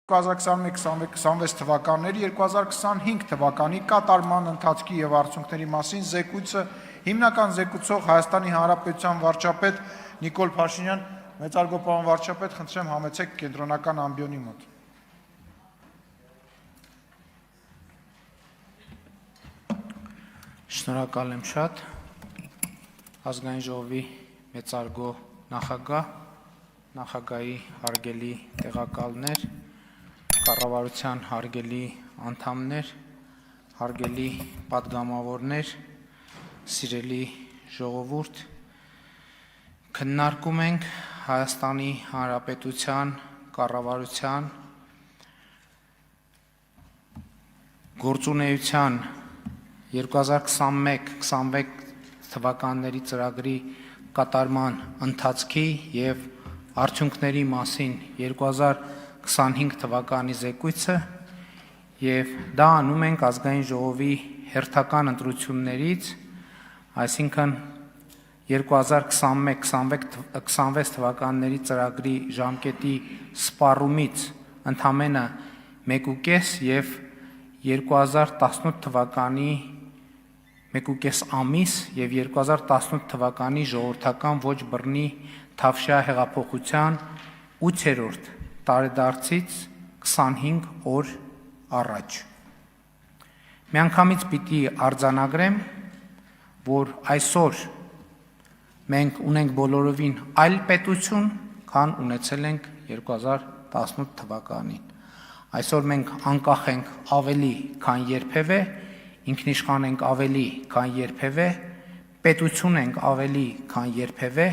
2021-26 թվականների 2025 թվականի կատարման ընթացքի եւ արդյունքների մասին զեկույցը հիմնական զեկուցող Հայաստանի Հանրապետության վարչապետ Նիկոլ Փաշինյան, մեծարգո պարոն վարչապետ, խնդրեմ համեցեք կենտրոնական ամբիոնի մոտ։ Շնորհակալ եմ շատ, ազգային ժողովի մեծարգո նախագահ, նախագահի հարգելի տեղակալներ, կառավարության հարգելի անդամներ, հարգելի պատգամավորներ, սիրելի ժողովուրդ, քննարկում ենք Հայաստանի Հանրապետության կառավարության գործունեության 2021-26 թվականների ծրագրի կատարման ընթացքի և արդյունքների մասին 2025 թվականի զեկույցը և դա անում ենք ազգային ժողովի հերթական ընտրություններից, այսինքն 2021-26 թվականների ծրագրի ժամկետի սպառումից ընդամենը 1.5 և 2018 թվականի 1.5 ամիս և 2018 թվականի ժողովրդական ոչ բռնի Թավշյա հեղափոխության 8-րդ տարեդարձից 25 օր առաջ։ Միանգամից պիտի արձանագրեմ, որ այսօր մենք ունենք բոլորովին այլ պետություն, քան ունեցել ենք 2018 թվականին։ Այսօր մենք անկախ ենք ավելի, քան երբևէ, ինքնիշխան ենք ավելի, քան երբևէ, պետություն ենք ավելի, քան երբևէ,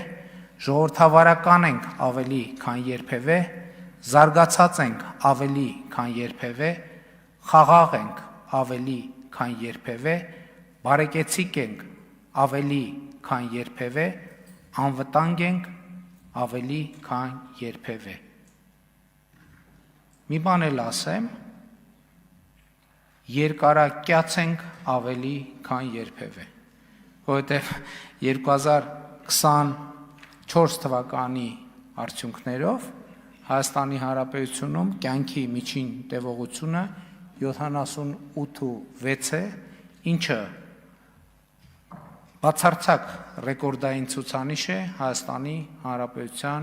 ժողովրդավարական ենք ավելի, քան երբևէ, զարգացած ենք ավելի, քան երբևէ, խաղաղ ենք ավելի, քան երբևէ, բարեկեցիկ ենք ավելի, քան երբևէ, անվտանգ ենք ավելի, քան երբևէ։ Մի բան էլ ասեմ, երկարակյաց ենք ավելի, քան երբևէ, որովհետև 2024 թվականի արդյունքներով Հայաստանի Հանրապետությունում կյանքի միջին տևողությունը 78.6 է, ինչը բացարձակ ռեկորդային ցուցանիշ է Հայաստանի Հանրապետության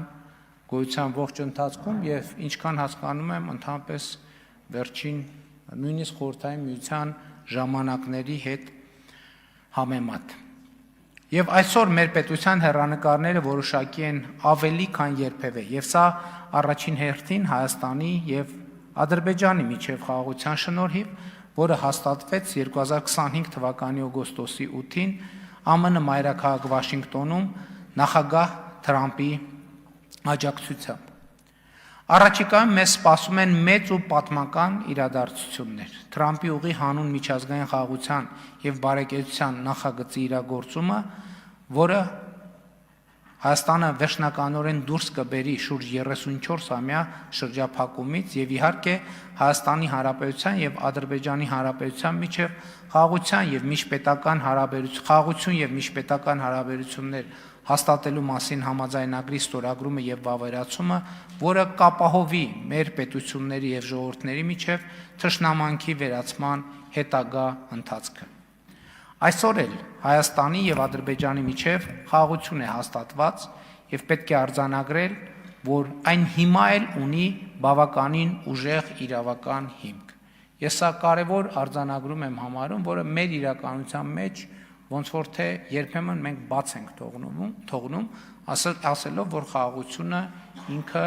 գոյության ողջ ընթացքում և ինչքան հասկանում եմ ընդհանրապես վերջին նույնիսկ խորհրդային միության ժամանակների հետ համեմատ։ Եվ այսօր մեր պետության հեռանկարները որոշակի են ավելի, քան երբևէ, և սա առաջին հերթին Հայաստանի և Ադրբեջանի միջև խաղաղության շնորհիվ, որը հաստատվեց 2025 թվականի օգոստոսի 8-ին ԱՄՆ մայրաքաղաք Վաշինգտոնում նախագահ Թրամփի աջակցությամբ։ Առաջիկայում մեզ սպասում են մեծ ու պատմական իրադարձություններ։ Թրամփի ուղի հանուն միջազգային խաղաղության և բարեկեցության նախագծի իրագործումը, որը Հայաստանը վերջնականորեն դուրս կբերի շուրջ 34-ամյա շրջափակումից և իհարկե Հայաստանի Հանրապետության և Ադրբեջանի Հանրապետության միջև խաղաղություն և միջպետական հարաբերություններ հաստատելու մասին համաձայնագրի ստորագրումը և վավերացումը, որը կապահովի մեր պետությունների և ժողովուրդների միջև թշնամանքի վերացման հետագա ընթացքը։ Այսօր էլ Հայաստանի և Ադրբեջանի միջև խաղաղություն է հաստատված և պետք է արձանագրել, որ այն հիմա էլ ունի բավականին ուժեղ իրավական հիմք։ Ես սա կարևոր արձանագրում եմ համարում, որը մեր իրականության մեջ ոնց որ թե երբեմն մենք բաց ենք թողնում, ասելով, որ խաղաղությունը ինքը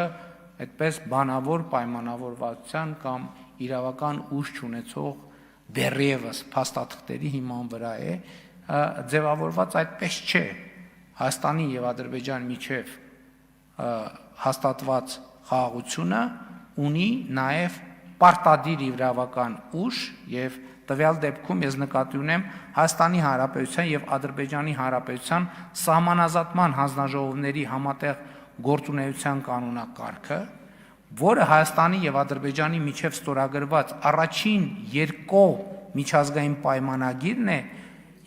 այդպես բանավոր պայմանավորվածության կամ իրավական ուժ չունեցող դեռևս փաստաթղթերի հիման վրա է, ձևավորված այդպես չէ։ Հայաստանի և Ադրբեջանի միջև հաստատված խաղաղությունը ունի նաև պարտադիր իրավական ուժ և տվյալ դեպքում ես նկատի ունեմ Հայաստանի Հանրապետության և Ադրբեջանի Հանրապետության սահմանազատման հանձնաժողովների համատեղ գործունեության կանոնակարգը, որը Հայաստանի և Ադրբեջանի միջև ստորագրված առաջին երկկողմ միջազգային պայմանագիրն է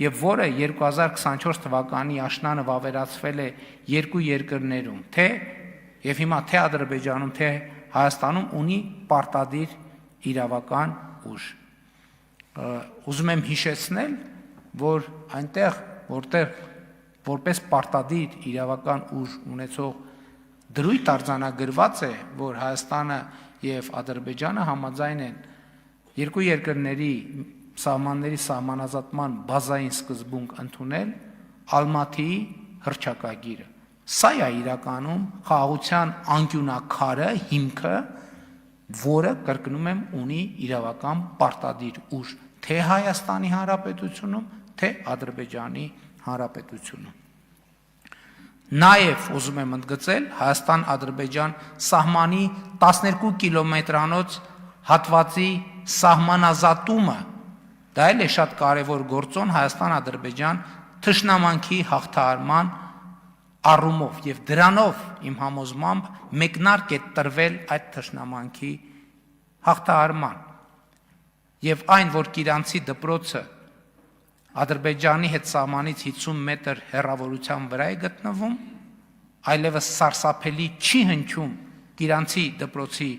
և որը 2024 թվականի աշնանը վավերացվել է երկու երկրներում, և հիմա թե Ադրբեջանում, թե Հայաստանում ունի պարտադիր իրավական ուժ։ Ուզում եմ հիշեցնել, որ այնտեղ, որտեղ որպես պարտադիր իրավական ուժ ունեցող դրույթ արձանագրված է, որ Հայաստանը եւ Ադրբեջանը համաձայն են երկու երկրների սահմանների սահմանազատման բազային սկզբունք ընդունել Ալմատիի հռչակագիրը։ Սա է իրականում խաղաղության անկյունակարը, հիմքը, որը, կրկնում եմ, ունի իրավական պարտադիր ուժ թե Հայաստանի Հանրապետությունում, թե Ադրբեջանի Հանրապետությունում։ Նաև ուզում եմ ընդգծել Հայաստան-Ադրբեջան սահմանի 12 կիլոմետրանոց հատվածի սահմանազատումը, դա էլ է շատ կարևոր գործոն Հայաստան-Ադրբեջան թշնամանքի հաղթահարման առումով եւ դրանով իմ համոզմամբ մեկնարկ է տրվել այդ թշնամանքի հաղթահարման եւ այն, որ Կիրանցի դպրոցը Ադրբեջանի հետ սահմանից 50 մետր հեռավորության վրա է գտնվում, այլևս սարսափելի չի հնչում Կիրանցի դպրոցի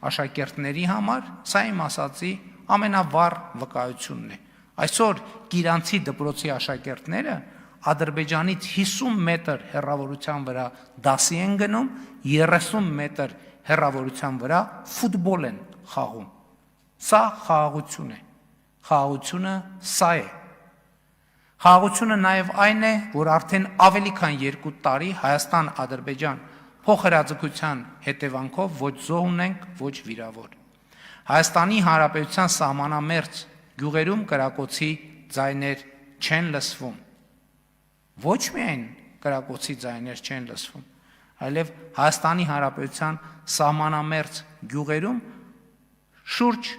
աշակերտների համար, սա իմ ասացի ամենավառ վկայությունն է։ Այսօր Կիրանցի դպրոցի աշակերտները Ադրբեջանից 50 մետր հեռավորության վրա դասի են գնում, 30 մետր հեռավորության վրա ֆուտբոլ են խաղում։ Սա խաղաղություն է։ Խաղաղությունը սա է։ Խաղաղությունը նաև այն է, որ արդեն ավելի քան 2 տարի Հայաստան-Ադրբեջան փոխհրաձգության հետևանքով ոչ զոհ ունենք, ոչ վիրավոր։ Հայաստանի Հանրապետության սահմանամերձ գյուղերում կրակոցի ձայներ չեն լսվում։ Ոչ միայն կրակոցի ձայներ չեն լսվում, այլև Հայաստանի Հանրապետության սահմանամերձ գյուղերում շուրջ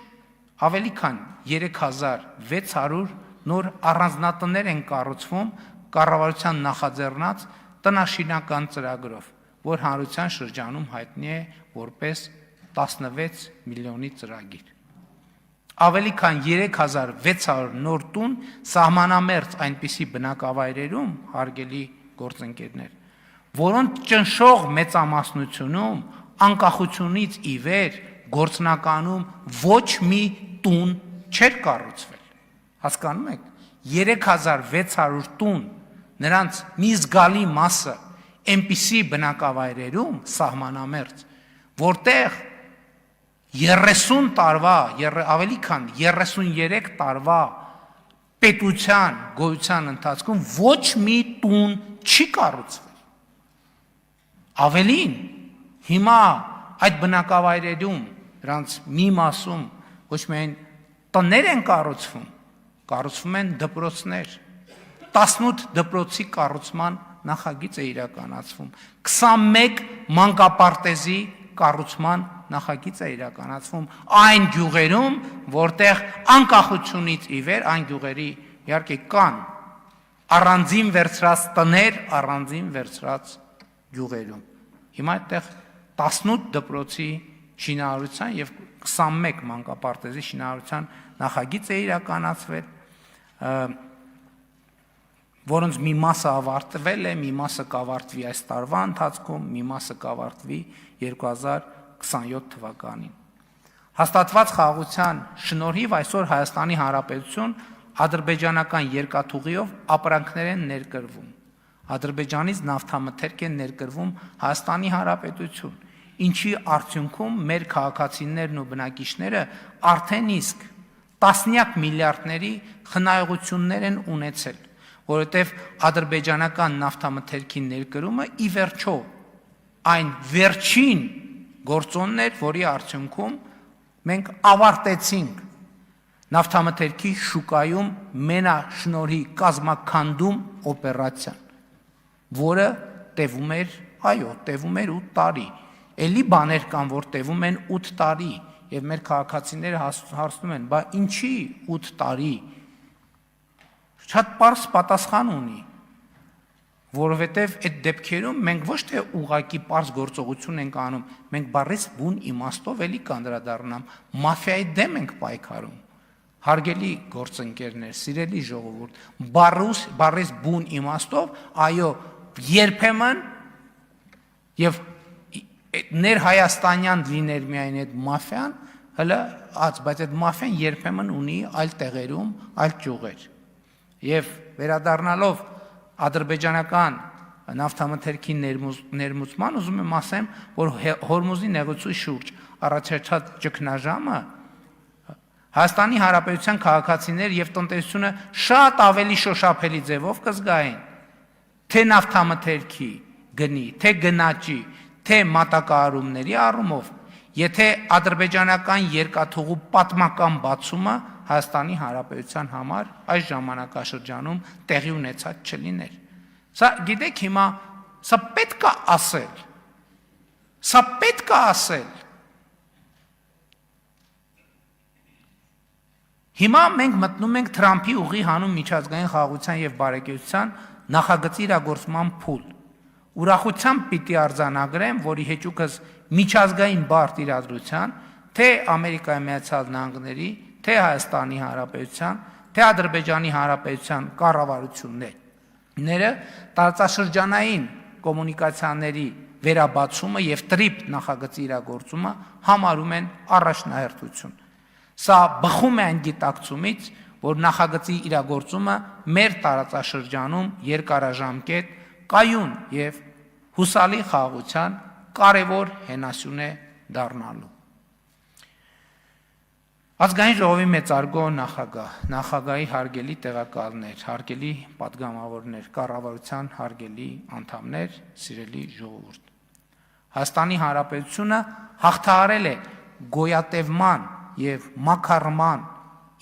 ավելի քան 3600 նոր առանձնատներ են կառուցվում կառավարության նախաձեռնած տնաշինական ծրագրով, որ հանրության շրջանում հայտնի է որպես 16 միլիոնի ծրագիր։ Ավելի քան 3600 նոր տուն սահմանամերձ այնպիսի բնակավայրերում, հարգելի գործընկերներ, որոնց ճնշող մեծամասնությունում անկախությունից ի վեր գործնականում ոչ մի տուն չէր կառուցվել։ Հասկանում եք, 3600 տուն, նրանց մի զգալի մասը այնպիսի բնակավայրերում սահմանամերձ, որտեղ 30 տարվա, ավելի քան 33 տարվա պետության գոյության ընթացքում ոչ մի տուն չի կառուցվել։ Ավելին, հիմա այդ բնակավայրերում, նրանց մի մասում ոչ միայն տներ են կառուցվում են դպրոցներ, 18 դպրոցի կառուցման նախագիծ է իրականացվում, 21 մանկապարտեզի կառուցման նախագիծ է իրականացվում այն գյուղերում, որտեղ անկախությունից ի վեր այն գյուղերի իհարկե կան առանձին վերցրած տներ, առանձին վերցրած գյուղերում։ Հիմա այդտեղ 18 դպրոցի շինարարության եւ 21 մանկապարտեզի շինարարության նախագիծ է իրականացվել, որոնց մի մասը ավարտվել է, մի մասը կավարտվի այս տարվա ընթացքում, մի մասը կավարտվի 2027 թվականին։ Հաստատված խաղաղության շնորհիվ այսօր Հայաստանի Հանրապետություն ադրբեջանական երկաթուղիով ապրանքներ են ներկրվում։ Ադրբեջանից նավթամթերք են ներկրվում Հայաստանի Հանրապետություն, ինչի արդյունքում մեր քաղաքացիներն ու բնակիչները արդեն իսկ տասնյակ միլիարդների խնայողություններ են ունեցել, որովհետև ադրբեջանական նավթամթերքի ներկրումը ի վերջո այն վերջին գործոնն էր, որի արդյունքում մենք ավարտեցինք նավթամթերքի շուկայում մենաշնորհի կազմաքանդում օպերացիան, որը տևում էր 8 տարի։ Էլի բաներ կան, որ տևում են 8 տարի, եւ մեր քաղաքացիները հարցնում են, բա ինչի 8 տարի։ Շատ պարզ պատասխան ունի, որովհետև այդ դեպքերում մենք ոչ թե ուղակի պարզ գործողություն ենք անում, մենք բառից բուն իմաստով էլի կանդրադառնամ, մաֆիայի դեմ ենք պայքարում։ Հարգելի գործընկերներ, սիրելի ժողովուրդ, բառից բուն իմաստով, այո, երբեմն եւ ներհայաստանյան լիներ միայն այդ մաֆիան, բայց այդ մաֆիան երբեմն ունի այլ տեղերում, այլ ճյուղեր։ Եվ վերադառնալով ադրբեջանական նավթամթերքի ներմուծման, ուզում եմ ասեմ, որ Հորմուզի նեղուցի շուրջ առաջացած ճգնաժամը Հայաստանի Հանրապետության քաղաքացիներ եւ տնտեսությունը շատ ավելի շոշափելի ձևով կզգային, թե նավթամթերքի գնի, թե գնաճի, թե մատակարարումների առումով, եթե ադրբեջանական երկաթուղու պատմական բացումը Հայաստանի Հանրապետության համար այս ժամանակաշրջանում տեղի ունեցած չլիներ։ Սա գիտեք հիմա սա պետք է ասել։ Սա պետք է ասել։ Հիմա մենք մտնում ենք Թրամփի ուղի հանուն միջազգային խաղաղության եւ բարեկեցության նախագծի իրագործման փուլ։ Ուրախությամբ պիտի արձանագրեմ, որի հեճուկս միջազգային բարդ իրադրության, թե Ամերիկայի Միացյալ Նահանգների, թե Հայաստանի Հանրապետության, թե Ադրբեջանի Հանրապետության կառավարությունները տարածաշրջանային կոմունիկացիաների վերաբացումը եւ տրիպ նախագծի իրագործումը համարում են առաջնահերթություն։ Սա բխում է այն գիտակցումից, որ նախագծի իրագործումը մեր տարածաշրջանում երկարաժամկետ, կայուն եւ հուսալի խաղաղության կարևոր հենասյուն է դառնալու։ Ազգային ժողովի մեծարգո նախագահի հարգելի տեղակալներ, հարգելի պատգամավորներ, կառավարության հարգելի անդամներ, սիրելի ժողովուրդ։ Հայաստանի Հանրապետությունը հաղթահարել է գոյատևման եւ մաքարման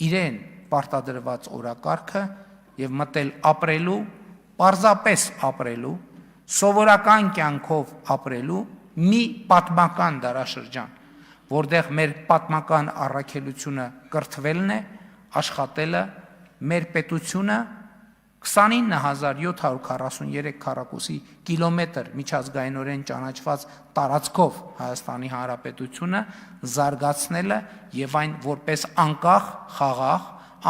իրեն պարտադրված օրակարգը եւ մտել ապրելու, պարզապես ապրելու, սովորական կյանքով ապրելու մի պատմական դարաշրջան, որտեղ մեր պատմական առաքելությունը կրթվելն է, աշխատելը, մեր պետությունը 29743 քառակուսի կիլոմետր միջազգայինորեն ճանաչված տարածքով Հայաստանի Հանրապետությունը զարգացնելը եւ այն որպես անկախ, խաղաղ,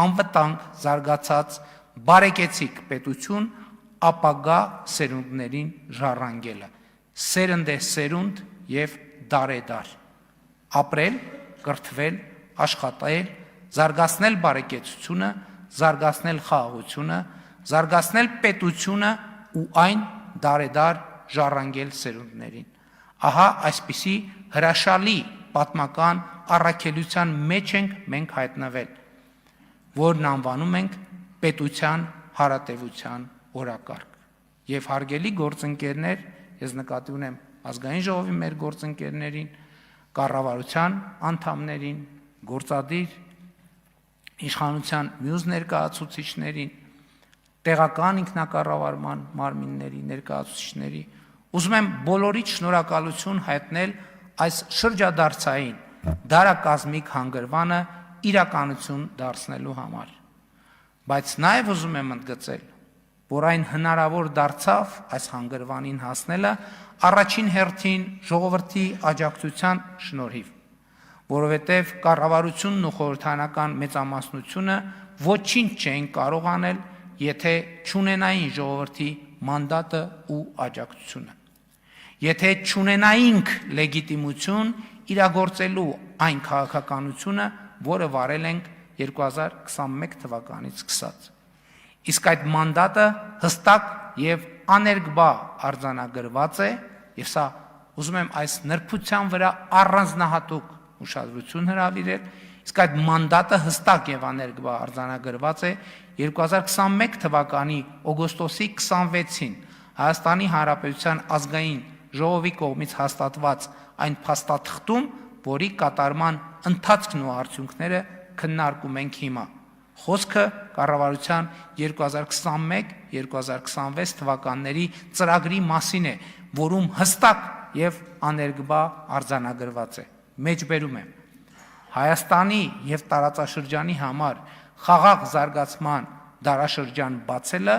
անվտանգ զարգացած բարեկեցիկ պետություն ապագա սերունդներին ժառանգելը։ Սերնդե սերունդ եւ դարեդար։ Ապրել, կրթվել, աշխատել, զարգացնել բարեկեցությունը, զարգացնել խաղաղությունը, զարգացնել պետությունը ու այն դարեդար ժառանգել սերունդներին։ Ահա այսպիսի հրաշալի պատմական առաքելության մեջ ենք մենք հայտնվել, որն անվանում ենք պետության հարատևության օրակարգ։ Եվ հարգելի գործընկերներ, ես նկատի ունեմ ազգային ժողովի մեր գործընկերներին, կառավարության անդամներին, գործադիր իշխանության մյուս ներկայացուցիչներին, տեղական ինքնակառավարման մարմինների ներկայացուցիչների, ուզում եմ բոլորիդ շնորհակալություն հայտնել այս շրջադարձային դարակազմիկ հանգրվանը իրականություն դարձնելու համար։ Բայց նաև ուզում եմ ընդգծել, որ այն հնարավոր դարձավ այս հանգրվանին հասնելը առաջին հերթին ժողովրդի աջակցության շնորհիվ, որովհետև կառավարությունն ու խորհրդարանական մեծամասնությունը ոչինչ չէին կարող անել, եթե չունենային ժողովրդի մանդատը ու աջակցությունը։ Եթե չունենայինք լեգիտիմություն իրագործելու այն քաղաքականությունը, որը վարել ենք 2021 թվականից սկսած։ Իսկ այդ մանդատը հստակ եւ աներկբա արձանագրված է, եւ սա ուզում եմ այս նրբության վրա առանձնահատուկ ուշադրություն հրավիրել, իսկ այդ մանդատը հստակ եւ աներկբա արձանագրված է 2021 թվականի օգոստոսի 26-ին Հայաստանի Հանրապետության ազգային ժողովի կողմից հաստատված այն փաստաթղթում, որի կատարման ընթացքն ու արդյունքները քննարկում ենք հիմա։ Խոսքը կառավարության 2021-2026 թվականների ծրագրի մասին է, որում հստակ եւ աներկբա արձանագրված է։ Մեջբերում եմ. Հայաստանի եւ տարածաշրջանի համար խաղաղ զարգացման դարաշրջան բացելը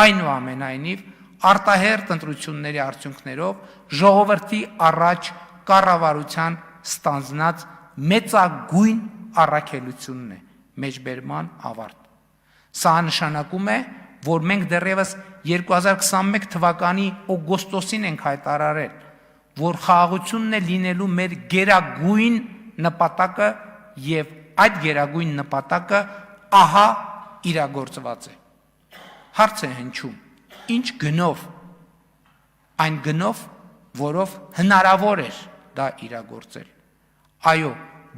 այնուամենայնիվ արտահերթ ընտրությունների արդյունքներով ժողովրդի առաջ կառավարության ստանձնած մեծագույն առաքելությունն է, մեջբերման ավարտ։ Սա նշանակում է, որ մենք դեռևս 2021 թվականի օգոստոսին ենք հայտարարել, որ խաղաղությունն է լինելու մեր գերագույն նպատակը եւ այդ գերագույն նպատակը ահա իրագործված է։ Հարց է հնչում. ինչ գնով, այն գնով, որով հնարավոր էր դա իրագործել։ Այո,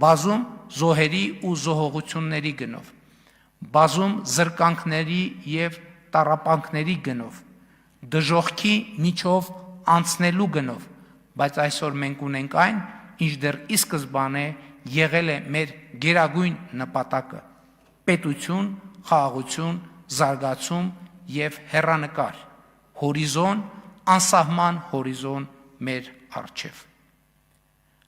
բազում զոհերի ու զոհողությունների գնով, բազում զրկանքների եւ տառապանքների գնով, դժոխքի միջով անցնելու գնով, բայց այսօր մենք ունենք այն, ինչ դեռ ի սկզբանե եղել է մեր գերագույն նպատակը՝ պետություն, խաղաղություն, զարգացում եւ հեռանկար, հորիզոն, անսահման հորիզոն մեր առջև։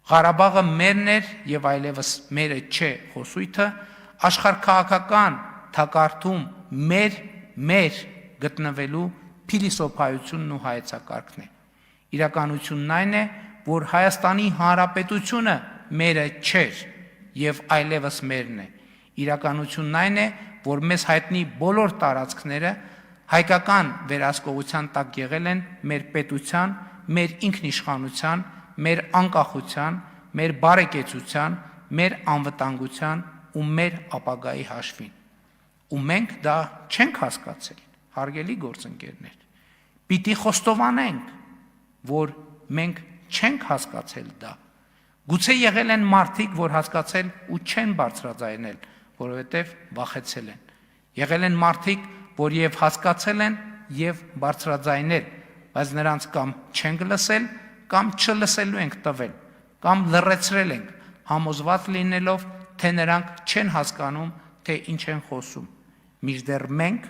Ղարաբաղը մերն էր եւ այլևս մերը չէ խոսույթը աշխարհքաղաքական թակարդում մեր գտնվելու փիլիսոփայությունն ու հայեցակարգն է։ Իրականությունն այն է, որ Հայաստանի Հանրապետությունը մերը չէր եւ այլևս մերն է։ Իրականությունն այն է, որ մեզ հայտնի բոլոր տարածքները հայկական վերահսկողության տակ եղել են մեր պետության, մեր ինքնիշխանության, մեր անկախության, մեր բարեկեցության, մեր անվտանգության ու մեր ապագայի հաշվին։ Ու մենք դա չենք հասկացել, հարգելի գործընկերներ։ Պիտի խոստովանենք, որ մենք չենք հասկացել դա։ Գուցե եղել են մարդիկ, որ հասկացել ու չեն բարձրաձայնել, որովհետև վախեցել են։ Եղել են մարդիկ, որ եւ հասկացել են եւ բարձրաձայնել, բայց նրանց կամ չենք լսել, կամ չլսելու ենք տվել, կամ լռեցրել ենք, համոզված լինելով, թե նրանք չեն հասկանում, թե ինչ են խոսում։ Մինչդեռ մենք,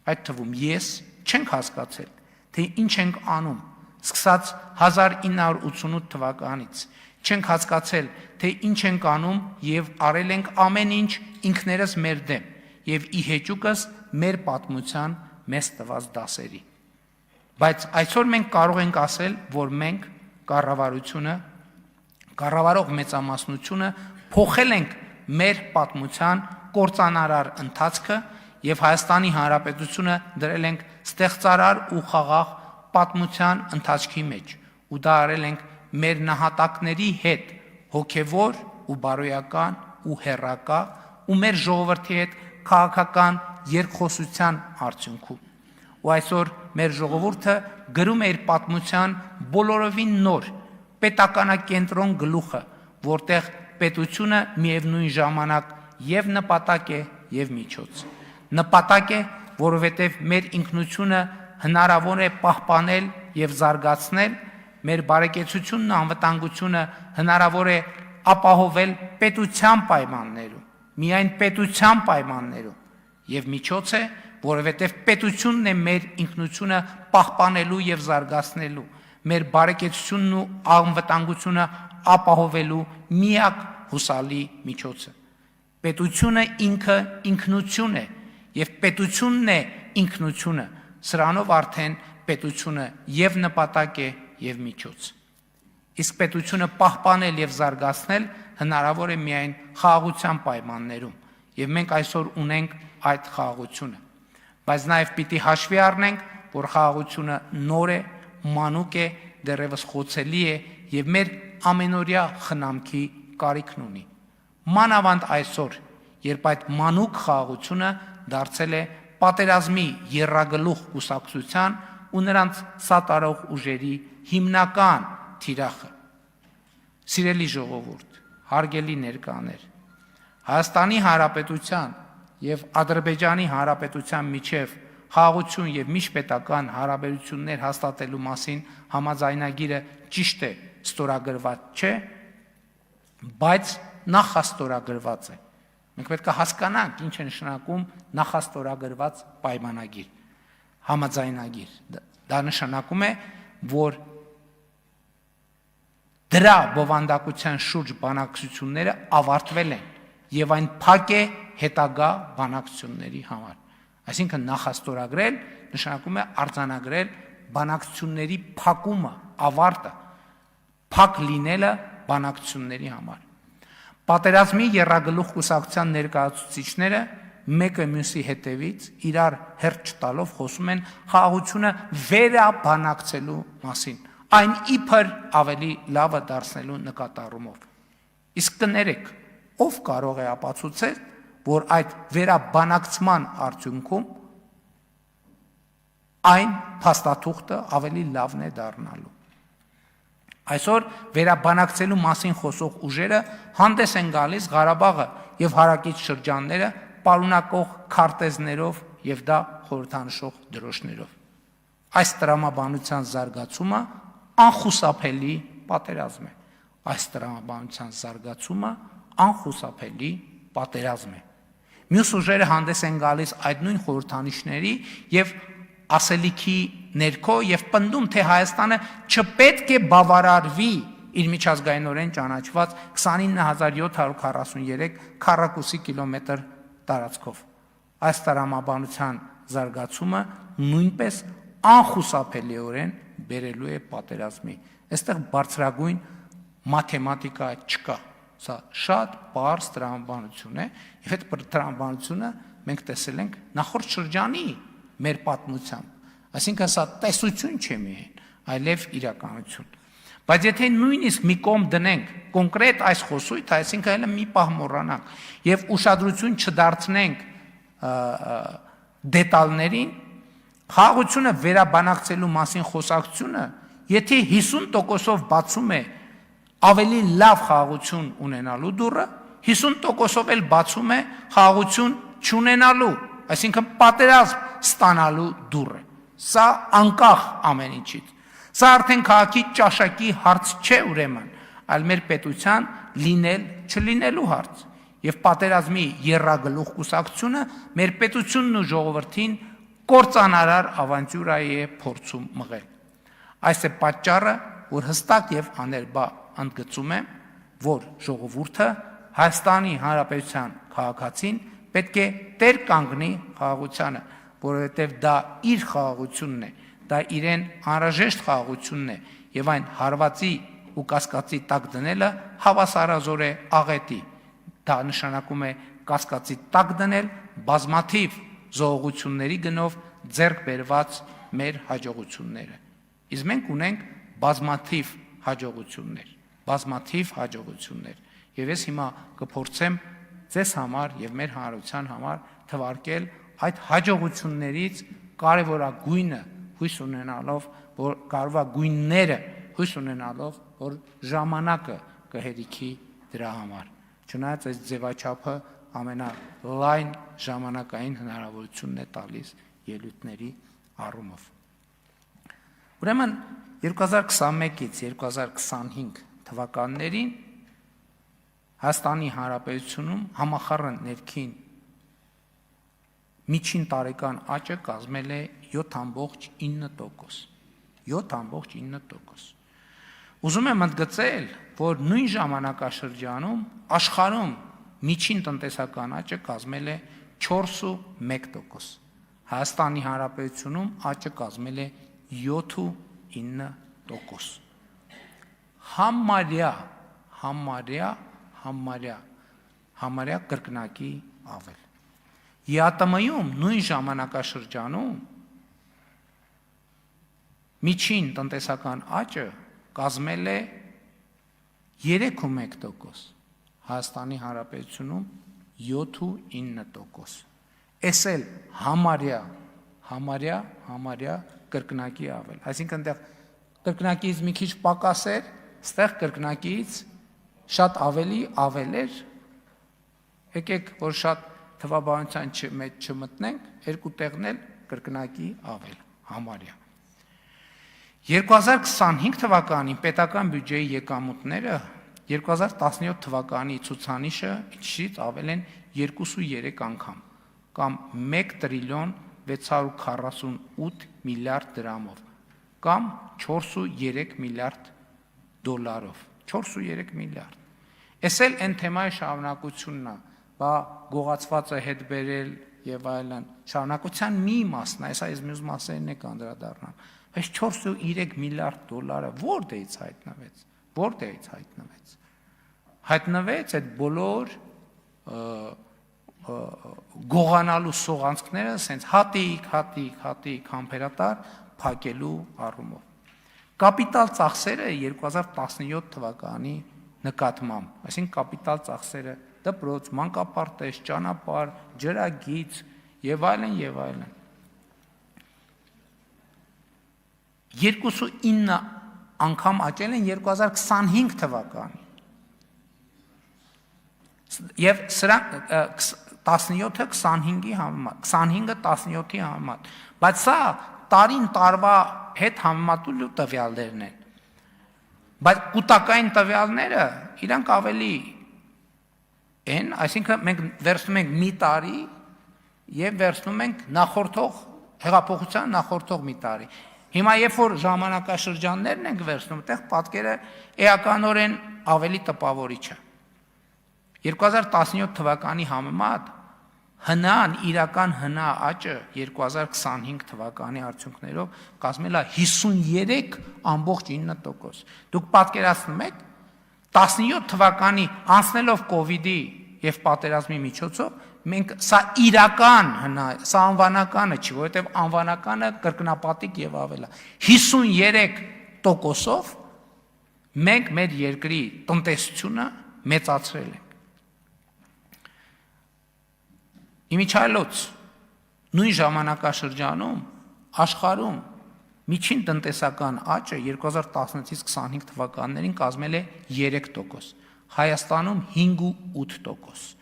այդ թվում ես, չենք հասկացել, թե ինչ ենք անում, սկսած 1988 թվականից, չենք հասկացել, թե ինչ ենք անում եւ արել ենք ամեն ինչ ինքներս մեր դեմ եւ ի հեճուկս մեր պատմության մեզ տված դասերի։ Բայց այսօր մենք կարող ենք ասել, որ մենք կառավարությունը, կառավարող մեծամասնությունը փոխել ենք մեր պատմության կործանարար ընթացքը եւ Հայաստանի Հանրապետությունը դրել ենք ստեղծարար ու խաղաղ պատմության ընթացքի մեջ ու դա արել ենք մեր նահատակների հետ հոգևոր ու բարոյական ու հերակա ու մեր ժողովրդի հետ քաղաքական երկխոսության արդյունքում։ Ու այսօր մեր ժողովուրդը գրում է իր պատմության բոլորովին նոր պետականակենտրոն գլուխը, որտեղ պետությունը միևնույն ժամանակ եւ նպատակ է եւ միջոց։ Նպատակ է, որովհետեւ մեր ինքնությունը հնարավոր է պահպանել եւ զարգացնել, մեր բարեկեցությունն ու անվտանգությունը հնարավոր է ապահովել պետության պայմաններում, միայն պետության պայմաններում, եւ միջոց է, որովհետեւ պետությունն է մեր ինքնությունը պահպանելու եւ զարգացնելու, մեր բարեկեցությունն ու անվտանգությունը ապահովելու միակ հուսալի միջոցը։ Պետությունը ինքը ինքնություն է եւ պետությունն է ինքնությունը, սրանով արդեն պետությունը եւ նպատակ է եւ միջոց։ Իսկ պետությունը պահպանել եւ զարգացնել հնարավոր է միայն խաղաղության պայմաններում եւ մենք այսօր ունենք այդ խաղաղությունը։ Բայց նաեւ պիտի հաշվի առնենք, որ խաղաղությունը նոր է, մանուկ է, դեռևս խոցելի է եւ մեր ամենօրյա խնամքի կարիքն ունի։ Մանավանդ այսօր, երբ այդ մանուկ խաղաղությունը դարձել է պատերազմի եռագլուխ կուսակցության ու նրանց սատարող ուժերի հիմնական թիրախը։ Սիրելի ժողովուրդ, հարգելի ներկաներ, Հայաստանի Հանրապետության եւ Ադրբեջանի Հանրապետության միջև խաղաղություն եւ միջպետական հարաբերություններ հաստատելու մասին համաձայնագիրը ճիշտ է ստորագրված չէ, բայց նախաստորագրված է։ Մենք պետք է հասկանանք ինչ է նշանակում նախաստորագրված պայմանագիր, համաձայնագիր։ Դա նշանակում է, որ դրա բովանդակության շուրջ բանակցությունները ավարտվել են եւ այն փակ է հետագա բանակցությունների համար։ Այսինքն նախաստորագրել նշանակում է արձանագրել բանակցությունների փակումը, ավարտը, փակ լինելը բանակցությունների համար։ Պատերազմի եռագլուխ կուսակցության ներկայացուցիչները մեկը մյուսի հետևից իրար հերթ չտալով խոսում են խաղաղությունը վերաբանակցելու մասին, այն իբր ավելի լավը դարձնելու նկատառումով։ Իսկ կներեք, ով կարող է ապացուցել, որ այդ վերաբանակցման արդյունքում այն փաստաթուղթը ավելի լավն է դառնալու։ Այսօր վերաբանակցելու մասին խոսող ուժերը հանդես են գալիս Ղարաբաղը եւ հարակից շրջանները պարունակող քարտեզներով եւ դա խորհրդանշող դրոշներով։ Այս տրամաբանության զարգացումը անխուսափելի պատերազմ է։ Այս տրամաբանության զարգացումը անխուսափելի պատերազմ է։ Մյուս ուժերը հանդես են գալիս այդ նույն խորհրդանիշների եւ ասելիքի ներքո եւ պնդում, թե Հայաստանը չպետք է բավարարվի իր միջազգայինորեն ճանաչված 29743 քառակուսի կիլոմետր տարածքով։ Այս տրամաբանության զարգացումը նույնպես անխուսափելիորեն բերելու է պատերազմի։ Այստեղ բարձրագույն մաթեմատիկա չկա։ Սա շատ պարզ տրամաբանություն է, եւ այդ տրամաբանությունը մենք տեսել ենք նախորդ շրջանի մեր պատմությամբ։ Այսինքն սա տեսություն չէ միայն, այլև իրականություն։ Բայց եթե նույնիսկ մի կողմ դնենք կոնկրետ այս խոսույթը, այսինքն հենց մի պահ մոռանանք եւ ուշադրություն չդարձնենք դետալներին, խաղաղությունը վերաբանակցելու մասին խոսակցությունը, եթե 50%-ով բացում է ավելի լավ խաղաղություն ունենալու դուռը, 50%-ով էլ բացում է խաղաղություն չունենալու, այսինքն պատերազմ ստանալու դուռը։ Սա անկախ ամեն ինչից։ Սա արդեն քաղաքի ճաշակի հարց չէ ուրեմն, այլ մեր պետության լինել չլինելու հարց։ Եվ պատերազմի եռագլուխ կուսակցությունը մեր պետությունն ու ժողովրդին կործանարար ավանտյուրայի է փորձում մղել։ Այս է պատճառը, որ հստակ եւ աներբա ընդգծում եմ, որ ժողովուրդը Հայաստանի Հանրապետության քաղաքացին պետք է տեր կանգնի խաղաղությանը, որովհետև դա իր խաղաղությունն է, դա իրեն անհրաժեշտ խաղաղությունն է եւ այն հարվածի ու կասկածի տակ դնելը հավասարազոր է աղետի։ Դա նշանակում է կասկածի տակ դնել բազմաթիվ զողողությունների գնով ձեռք բերված մեր հաջողությունները։ Իսկ մենք ունենք բազմաթիվ հաջողություններ։ Եվ ես հիմա կփորձեմ ձեզ համար եւ մեր հանրության համար թվարկել այդ հաջողություններից կարևորագույնը հույս ունենալով, որ կարևորագույնները հույս ունենալով, որ ժամանակը կհերիքի դրա համար։ Չնայած այս ձևաչափը ամենալայն ժամանակային հնարավորությունն է տալիս ելույթների առումով։ Ուրեմն 2021-ից 2025 թվականներին Հայաստանի Հանրապետությունում համախառն ներքին միջին տարեկան աճը կազմել է 7.9%։ 7.9%։ Ուզում եմ ընդգծել, որ նույն ժամանակաշրջանում աշխարհում միջին տնտեսական աճը կազմել է 4.1%։ Հայաստանի Հանրապետությունում աճը կազմել է 7.9%։ Համարյա կրկնակի ավել։ ԵԱՏՄ-ում նույն ժամանակաշրջանում միջին տնտեսական աճը կազմել է 3.1%, Հայաստանի Հանրապետությունում 7.9%։ Էս էլ համարյա կրկնակի ավել։ Այսինքն այնտեղ կրկնակից մի քիչ պակաս էր, այստեղ կրկնակից շատ ավելի ավել էր։ Եկեք որ շատ թվաբանության մեջ չմտնենք, երկու տեղն էլ կրկնակի ավել, համարյա։ 2025 թվականին պետական բյուջեի եկամուտները 2017 թվականի ցուցանիշը ինչից ավել են 2.3 անգամ, կամ 1 տրիլիոն 648 միլիարդ դրամով, կամ 4.3 միլիարդ դոլարով, 4.3 միլիարդ։ Էս էլ այն թեմայի շարունակությունն է, բա գողացվածը հետ բերել եւ այլն, շարունակության մի մասն է, այս մյուս մասերն է կանդրադառնալ։ Այս 4.3 միլիարդ դոլարը որտեղից հայտնվեց։ Հայտնվեց այդ բոլոր գողանալու սողանցքները սենց հատիկ համբերատար փակելու առումով։ Կապիտալ ծախսերը 2017 թվականի նկատմամբ, այսինքն կապիտալ ծախսերը դպրոց, մանկապարտեզ, ճանապարհ, ջրագիծ եւ այլն եւ այլն 29 անգամ աճել են 2025 թվականին։ Եվ սրանք 17-ը 25-ի համեմատ, 25-ը 17-ի համեմատ, բայց սա տարին տարվա հետ համեմատելու տվյալներն են։ Բայց կൂട്ടակային տվյալները իրանք ավելի են, այսինքն մենք վերցնում ենք մի տարի եւ վերցնում ենք նախորդող հեղափոխության նախորդող մի տարի։ Հիմա երբ որ ժամանակաշրջաններն ենք վերցնում, այդտեղ պատկերը էականորեն ավելի տպավորիչ է։ 2017 թվականի համեմատ իրական հնա աճը 2025 թվականի արդյունքներով կազմել է 53.9%։ Դուք պատկերացնում եք 17 թվականի անցնելով կոവിഡ്ի եւ պատերազմի միջոցով մենք սա իրական հնա, սա անվանականը չի, որովհետեւ անվանականը կրկնապատիկ եւ ավելա 53%-ով մենք մեր երկրի տնտեսությունը մեծացրել ենք։ Իմիջիայլոց նույն ժամանակաշրջանում աշխարհում միջին տնտեսական աճը 2016-ից 25 թվականներին կազմել է 3%, Հայաստանում 5.8%։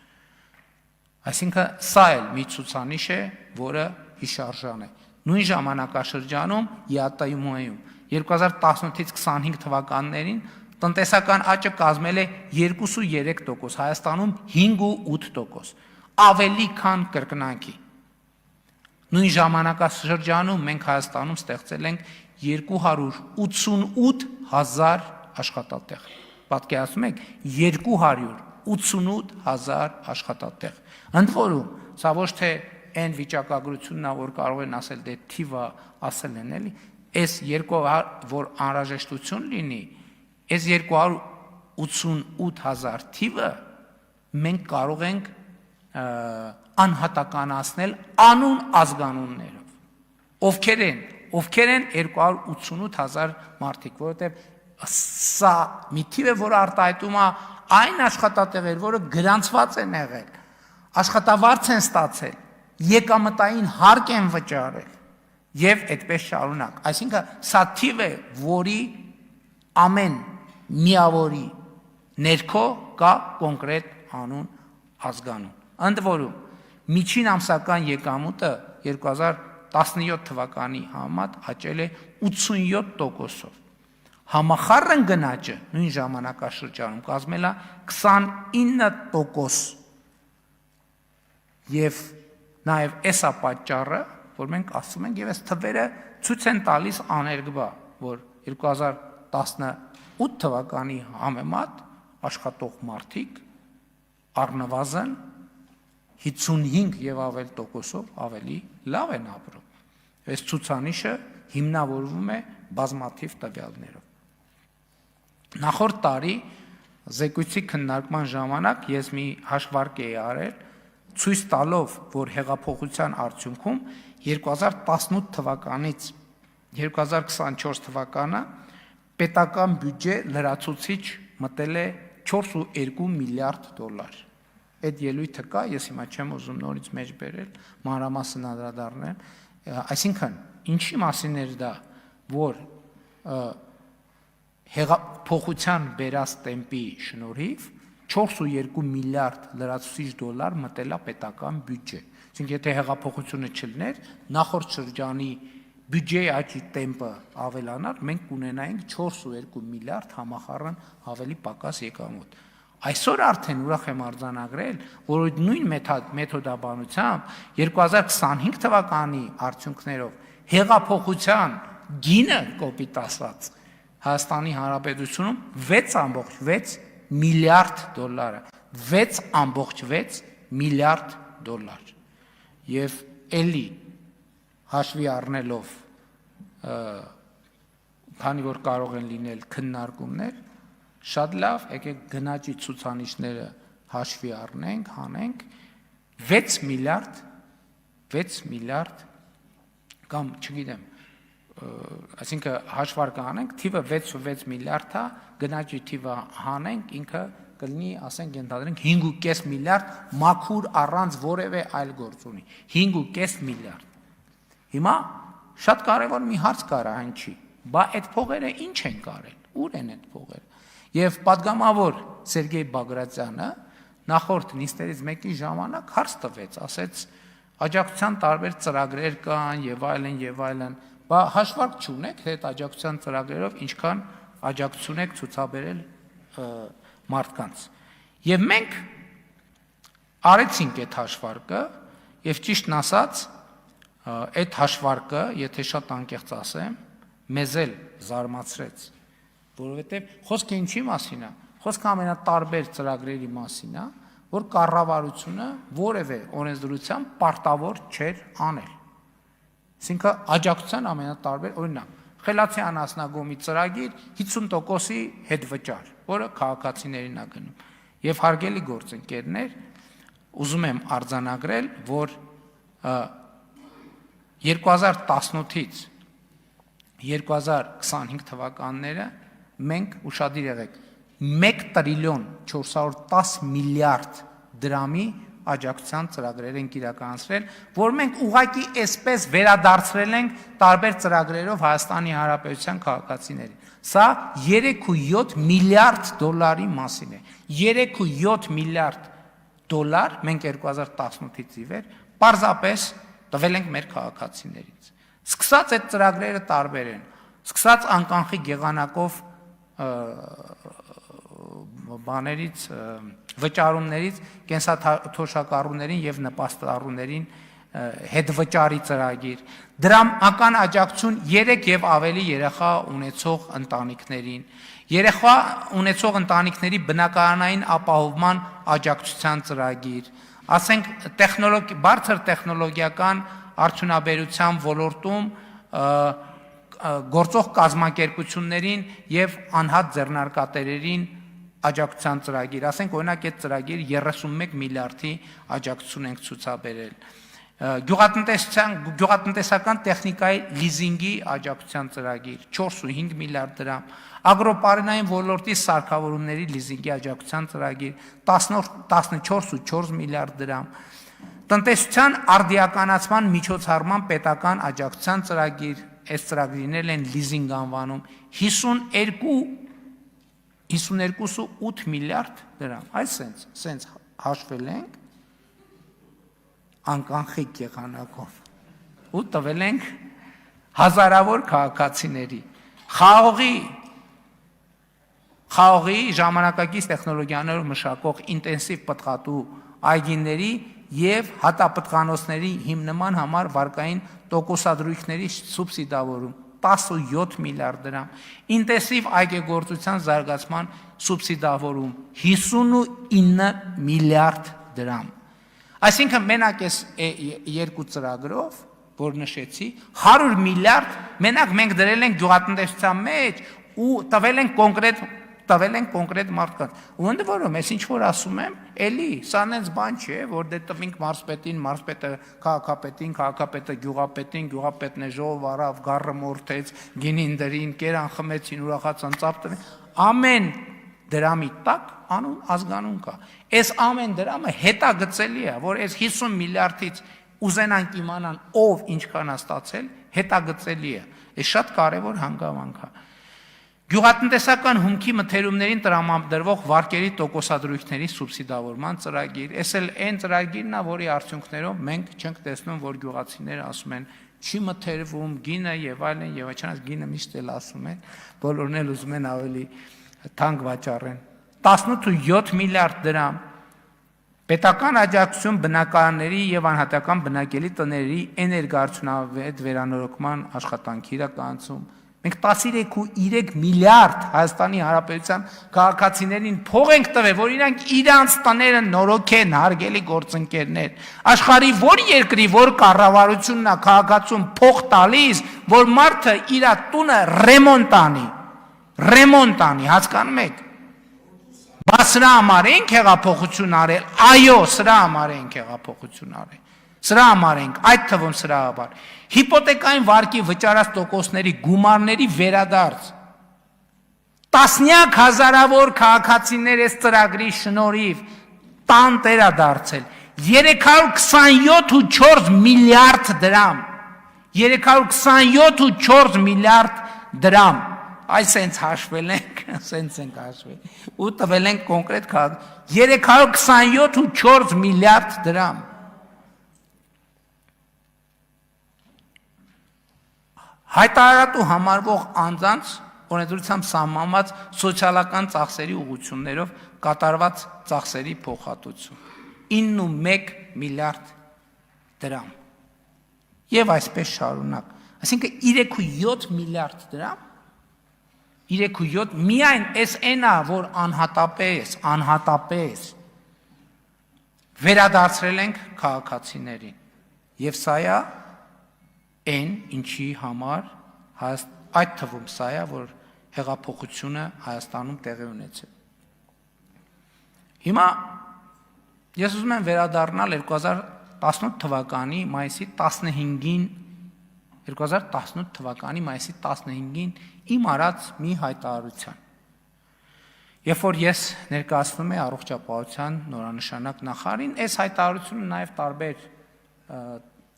Այսինքն սա էլ մի ցուցանիշ է, որը հիշարժան է։ Նույն ժամանակաշրջանում ԵԱՏՄ-ում 2018-ից 25 թվականներին տնտեսական աճը կազմել է 2.3%, Հայաստանում 5.8%, ավելի քան կրկնակի։ Նույն ժամանակաշրջանում մենք Հայաստանում ստեղծել ենք 288,000 աշխատատեղ։ Պատկերացնում եք 288,000 աշխատատեղ։ Ընդ որում, սա ոչ թե այն վիճակագրությունն է, որ կարող են ասել դե թիվը ասել են էլի, այս 200 որ անհրաժեշտություն լինի, այս 288,000 թիվը մենք կարող ենք անհատականացնել անուն ազգանուններով։ Ովքեր են 288,000 մարդիկ, որովհետև սա մի թիվ է, որ արտահայտում է այն աշխատատեղեր, որը գրանցված են եղել, աշխատավարձ են ստացել, եկամտային հարկ են վճարել եւ այդպես շարունակ։ Այսինքն սա թիվ է, որի ամեն միավորի ներքո կա կոնկրետ անուն ազգանուն։ Ընդ որում, միջին ամսական եկամուտը 2017 թվականի համեմատ աճել է 87%-ով։ Համախառն գնաճը նույն ժամանակաշրջանում կազմել է 29%։ Եվ նաև էսա պատճառը, որ մենք ասում ենք, եւ այս թվերը ցույց են տալիս աներկբա, որ 2018 թվականի համեմատ աշխատող մարդիկ առնվազն 55 եւ ավել տոկոսով ավելի լավ են ապրում։ Այս ցուցանիշը հիմնավորվում է բազմաթիվ տվյալներով։ Նախորդ տարի զեկույցի քննարկման ժամանակ ես մի հաշվարկ էի արել, ցույց տալով, որ հեղափոխության արդյունքում 2018 թվականից 2024 թվականը պետական բյուջե լրացուցիչ մտել է 4.2 միլիարդ դոլար։ Այդ ելույթը կա, ես հիմա չեմ ուզում նորից մեջ բերել, մանրամասն անդրադառնալ, այսինքն ինչի մասին էր դա, որ հեղափոխության բերած տեմպի շնորհիվ 4.2 միլիարդ լրացուցիչ դոլար մտել է պետական բյուջե։ Այսինքն եթե հեղափոխությունը չլիներ, նախորդ շրջանի բյուջեի աճի տեմպը ավելանար, մենք կունենայինք 4.2 միլիարդ համախառն ավելի պակաս եկամուտ։ Այսօր արդեն ուրախ եմ արձանագրել, որ նույն մեթոդաբանությամբ 2025 թվականի արդյունքներով հեղափոխության գինը կոպիտ ասած Հայաստանի Հանրապետությունում 6.6 միլիարդ դոլար, 6.6 միլիարդ դոլար։ Եվ էլի հաշվի առնելով, քանի որ կարող են լինել քննարկումներ, շատ լավ, եկեք գնաճի ցուցանիշները հաշվի առնենք, հանենք 6 միլիարդ կամ չգիտեմ, այսինքն հաշվարկը անենք, թիվը 6 միլիարդ է, գնաճի թիվը հանենք, ինքը կլինի, ասենք, ենթադրենք 5.5 միլիարդ մաքուր առանց որևէ այլ գործունի, 5.5 միլիարդ։ Հիմա շատ կարևոր մի հարց կարա հնչի, բա այդ փողերը ինչ են կարել, ուր են այդ փողերը։ Եվ պատգամավոր Սերգեյ Բագրատյանը նախորդ նիստերից մեկի ժամանակ հարց տվեց, ասեց աջակցության տարբեր ծրագրեր կան եւ այլն, բա հաշվարկ չունեք այդ աջակցության ծրագրերով ինչքան աջակցություն եք ցուցաբերել մարդկանց։ Եվ մենք արեցինք այդ հաշվարկը եւ ճիշտն ասած այդ հաշվարկը, եթե շատ անկեղծ ասեմ, մեզ էլ զարմացրեց, որովհետեւ խոսքը ինչի մասին է, խոսքը ամենատարբեր ծրագրերի մասին է, որ կառավարությունը որևէ օրենսդրությամբ պարտավոր չէր անել։ Այսինքն աջակցության ամենատարբեր օրինակ, խելացի անասնագոմի ծրագիր 50%-ի հետ վճար, որը քաղաքացիներին է գնում։ Եվ հարգելի գործընկերներ, ուզում եմ արձանագրել, որ 2018-ից 2025 թվականները մենք ուշադիր եղեք 1 տրիլիոն 410 միլիարդ դրամի աջակցության ծրագրեր ենք իրականացրել, որ մենք ուղղակի այսպես վերադարձրել ենք տարբեր ծրագրերով Հայաստանի Հանրապետության քաղաքացիներին։ Սա 3.7 միլիարդ դոլարի մասին է։ 3.7 միլիարդ դոլար մենք 2018-ից ի վեր պարզապես տվել ենք մեր քաղաքացիներից։ Սկսած այդ ծրագրերը տարբեր են, սկսած անկանխիկ եղանակով բաներից վճարումներից կենսաթոշակառուներին եւ նպաստառուներին հետվճարի ծրագիր, դրամական աջակցություն 3 եւ ավելի երեխա ունեցող ընտանիքներին, երեխա ունեցող ընտանիքների բնակարանային ապահովման աջակցության ծրագիր, ասենք բարձր տեխնոլոգիական արդյունաբերության ոլորտում գործող կազմակերպություններին եւ անհատ ձեռնարկատերերին աջակցության ծրագիր, ասենք օրինակ այդ ծրագիր 31 միլիարդի աջակցություն ենք ցուցաբերել։ Գյուղատնտեսական տեխնիկայի լիզինգի աջակցության ծրագիր 4.5 միլիարդ դրամ, ագրոպարենային ոլորտի սարքավորումների լիզինգի աջակցության ծրագիր 14.4 միլիարդ դրամ, տնտեսության արդիականացման միջոցառման պետական աջակցության ծրագիր, այս ծրագրին են լիզինգ անվանում 52.8 միլիարդ դրամ, այսենց հաշվել ենք անկանխիկ եղանակով ու տվել ենք հազարավոր քաղաքացիների խաղողի ժամանակակից տեխնոլոգիաներով մշակող ինտենսիվ պտղատու այգիների եւ հատապտղանոցների հիմնման համար վարկային տոկոսադրույքների սուբսիդավորում 17 միլիարդ դրամ, ինտենսիվ այգեգործության զարգացման սուբսիդավորում 59 միլիարդ դրամ։ Այսինքն մենակ այս երկու ծրագրով, որ նշեցի, 100 միլիարդ մենակ մենք դրել ենք գյուղատնտեսության մեջ ու տվել ենք կոնկրետ մարդկանց։ Ու ընդ որում, ես ինչ որ ասում եմ, էլի, սա նենց բան չէ, որ դե տվինք մարզպետին, մարզպետը քաղաքապետին, քաղաքապետը գյուղապետին, գյուղապետն է ժողով արավ, գառը մորթեց, գինին դրին, կերան խմեցին, ուրախացան ծափ տվին։ Ամեն դրամի տակ անուն ազգանուն կա։ Այս ամեն դրամը հետագծելի է, որ այս 50 միլիարդից ուզենանք իմանան ով ինչքան է ստացել, հետագծելի է։ Այս շատ կարևոր հանգամանք է։ Գյուղատնտեսական հումքի մթերումներին տրամադրվող վարկերի տոկոսադրույքների սուբսիդավորման ծրագիր, այս էլ այն ծրագիրն է, որի արդյունքներով մենք չենք տեսնում, որ գյուղացիները ասում են, չի մթերվում, գինը եւ այլն, եւ այլն, գինը միշտ էլ ասում են, բոլորն էլ ուզում են ավելի թանկ վաճառեն։ 18.7 միլիարդ դրամ պետական աջակցություն բնակարանների եւ անհատական բնակելի տների էներգոարդյունավետ վերանորոգման աշխատանքի իրականացում։ Մենք 13.3 միլիարդ Հայաստանի Հանրապետության քաղաքացիներին փող ենք տվել, որ իրանք իրանց տները նորոգեն, հարգելի գործընկերներ։ Աշխարհի որ երկրի, որ կառավարությունն է քաղաքացուն փող տալիս, որ մարդը իր տունը ռեմոնտ անի, հասկանում եք։ Բա սրա համար ենք հեղափոխություն արել, այո, սրա համար ենք հեղափոխություն արել, սրա համար ենք, այդ թվում սրա համար, հիպոթեկային վարկի վճարած տոկոսների գումարների վերադարձ, տասնյակ հազարավոր քաղաքացիներ այս ծրագրի շնորհիվ տան տերադարձել, 327.4 միլիարդ դրամ, 327.4 միլիարդ դրամ, այս սենց հաշվել ենք, սենց ենք հաշվել, ու տվել ենք կոնկրետ քաղաք, 327.4 միլիարդ դրամ, հայտարարատու համարվող անձանց օրենսդրությամբ սահմանված սոցիալական ծախսերի ուղղություններով կատարված ծախսերի փոխհատուցում 9.1 միլիարդ դրամ եւ այսպես շարունակ, այսինքն 3.7 միլիարդ դրամ 3.7 միայն այս այնա, որ անհատապես վերադարձրել ենք քաղաքացիներին եւ սա է այն ինչի համար այդ թվում սա է, որ հեղափոխությունը Հայաստանում տեղի ունեցել։ Հիմա ես ուզում եմ վերադառնալ 2018 թվականի մայիսի 15-ին 2018 թվականի մայիսի 15-ին իմ արած մի հայտարարության։ Երբ որ ես ներկայացնում եմ առողջապահության նորանշանակ նախարարին, այս հայտարարությունը նաև տարբեր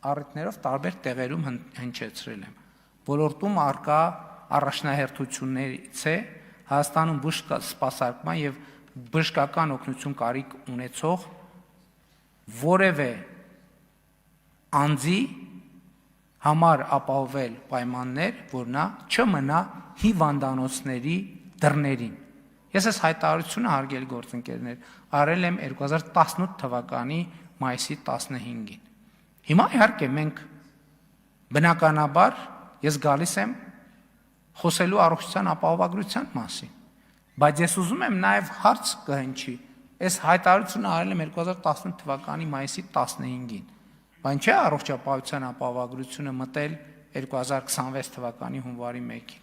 առիթներով տարբեր տեղերում հնչեցրել եմ։ Ոլորտում արկա առաջնահերթություններից է Հայաստանում բուժ սպասարկման եւ բժշկական օգնություն կարիք ունեցող որևէ անձի համար ապահովել պայմաններ, որ նա չմնա հիվանդանոցների դռներին։ Ես այս հայտարարությունը հարգելի գործընկերներ արել եմ 2018 թվականի մայիսի 15-ին։ Հիմա իհարկե մենք բնականաբար ես գալիս եմ խոսելու առողջության ապահովագրության մասին, բայց ես ուզում եմ նաև հարց կհնչի։ Այս հայտարարությունը արել եմ 2018 թվականի մայիսի 15-ին, բայց չէ առողջապահության ապահովագրությունը մտել 2026 թվականի հունվարի 1-ին,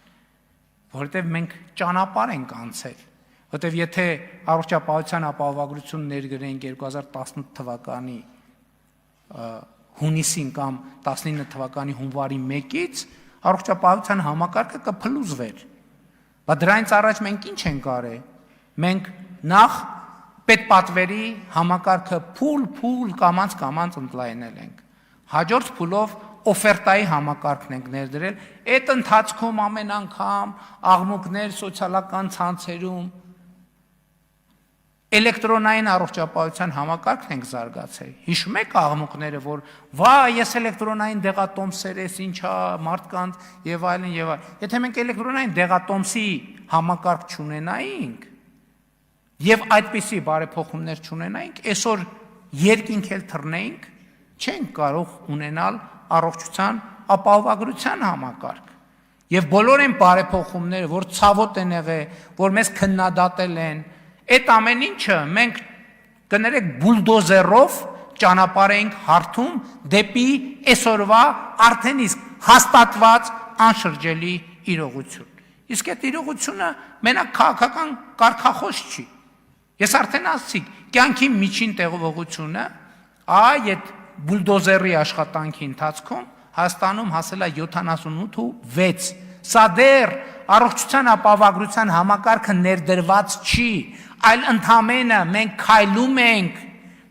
որովհետև մենք ճանապարհ ենք անցել, որովհետև եթե առողջապահության ապահովագրություն ներգրենք 2018 թվականի հունիսին կամ 19 թվականի հունվարի 1-ից առողջապահության համակարգը կփլուզվեր։ Բայց դրանից առաջ մենք ինչ ենք արել։ Մենք նախ պետպատվերի համակարգը փուլ կամանց ընդլայնել ենք։ Հաջորդ փուլով օֆերտայի համակարգն ենք ներդրել։ Այդ ընթացքում ամեն անգամ աղմուկներ սոցիալական ցանցերում էլեկտրոնային առողջապահության համակարգն ենք զարգացել։ Հիշում եք աղմուկները, որ վա, ես էլեկտրոնային դեղատոմսեր ես, ինչա, մարդկանց եւ այլն եւ այլն։ Եթե մենք էլեկտրոնային դեղատոմսի համակարգ չունենայինք եւ այդպիսի բարեփոխումներ չունենայինք, այսօր երկինք էլ թռնեինք, չենք կարող ունենալ առողջության ապահովագրության համակարգ։ Եվ բոլոր այն բարեփոխումները, որ ցավոտ են եղել, որ մեզ քննադատել են, այդ ամեն ինչը մենք կներեք բուլդոզերով ճանապարհ ենք հարթում դեպի այսօրվա արդեն իսկ հաստատված անշրջելի իրողություն։ Իսկ այդ իրողությունը մենակ քաղաքական կարգախոս չի։ Ես արդեն ասացի, կյանքի միջին տեղողությունը այդ բուլդոզերի աշխատանքի ընթացքում Հայաստանում հասել է 78.6։ Սա դեռ առողջության ապահովագրության համակարգը ներդրված չի, այլ ընդամենը մենք քայլում ենք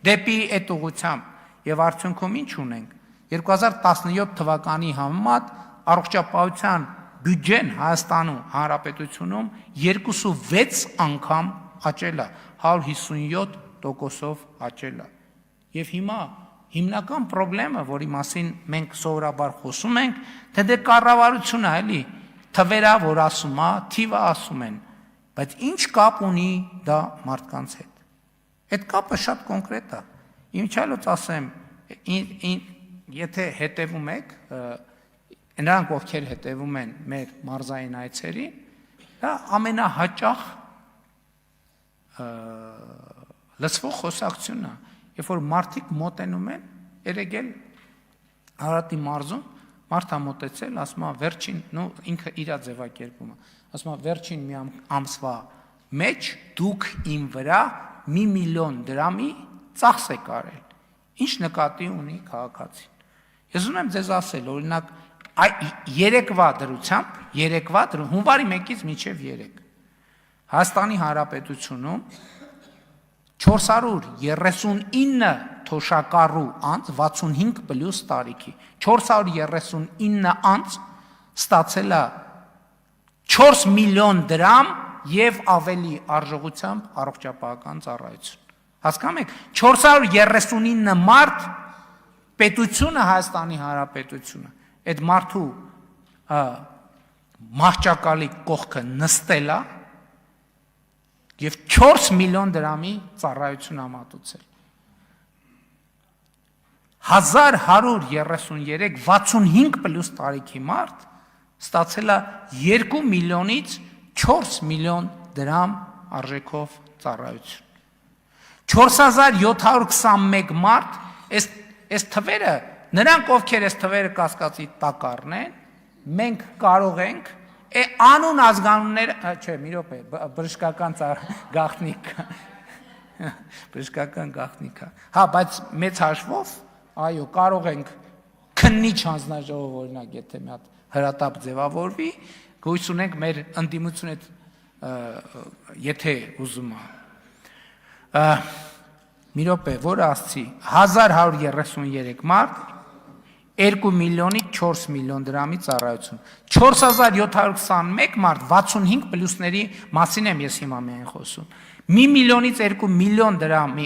դեպի այդ ուղղությամբ եւ արդյունքում ինչ ունենք 2017 թվականի համեմատ առողջապահության բյուջեն Հայաստանում Հանրապետությունում 2.6 անգամ աճել է, 157%-ով աճել է։ Եվ հիմա հիմնական խնդրեմը, որի մասին մենք սովորաբար խոսում ենք, թե դե կառավարությունը էլի թվերա, որ ասում է, թիվը ասում են, բայց ինչ կապ ունի դա մարդկանց հետ։ Այդ կապը շատ կոնկրետ է։ Ինչալոց ասեմ, եթե հետևում եք, նրանք ովքեր հետևում են մեր մարզային այցերին, դա ամենահաճախ լսվող խոսակցությունն է, երբ որ մարդիկ մոտենում են, երեգել Արարատի մարզում մարդը մոտեցել, ասում է վերջին, ինքը իր ձևակերպումը, ասում է վերջին մի ամսվա մեջ դուք իմ վրա 1 միլիոն դրամի ծախս եք արել։ Ինչ նկատի ունի քաղաքացին։ Ես ուզում եմ ձեզ ասել, օրինակ, հունվարի 1-ից մինչև 3 Հայաստանի Հանրապետությունում 439 թոշակառու անձ 65+ տարիքի 439 անձ ստացել է 4 միլիոն դրամ եւ ավելի արժողությամբ առողջապահական ծառայություն։ Հասկանում եք, 439 մարդ պետությունը Հայաստանի Հանրապետությունը այդ մարդու մահճակալի կողքը նստել է եւ 4 միլիոն դրամի ծառայություն ամատուցել։ 1133 65+ տարիքի մարդ ստացել է 2 միլիոնից 4 միլիոն դրամ արժեքով ծառայություն։ 4721 մարդ, այս թվերը, նրանք ովքեր այս թվերը կասկածի տակ առնեն, մենք կարող ենք անուն ազգանունները, չէ, մի րոպե, բժշկական գաղտնիք, բժշկական գաղտնիք, հա, բայց մեծ հաշվով, այո, կարող ենք քննիչ հանձնաժողով օրինակ, եթե մի հատ հրատապ ձևավորվի, գույս ունենք մեր ընդդիմությունը, եթե ուզում է, մի րոպե, որը ասցի, 1133 մարդ, 2 միլիոնից 4 միլիոն դրամի ծառայություն, 4721 մարդ 65+-ների մասին եմ ես հիմա միայն խոսում, 1 միլիոնից 2 միլիոն դրամի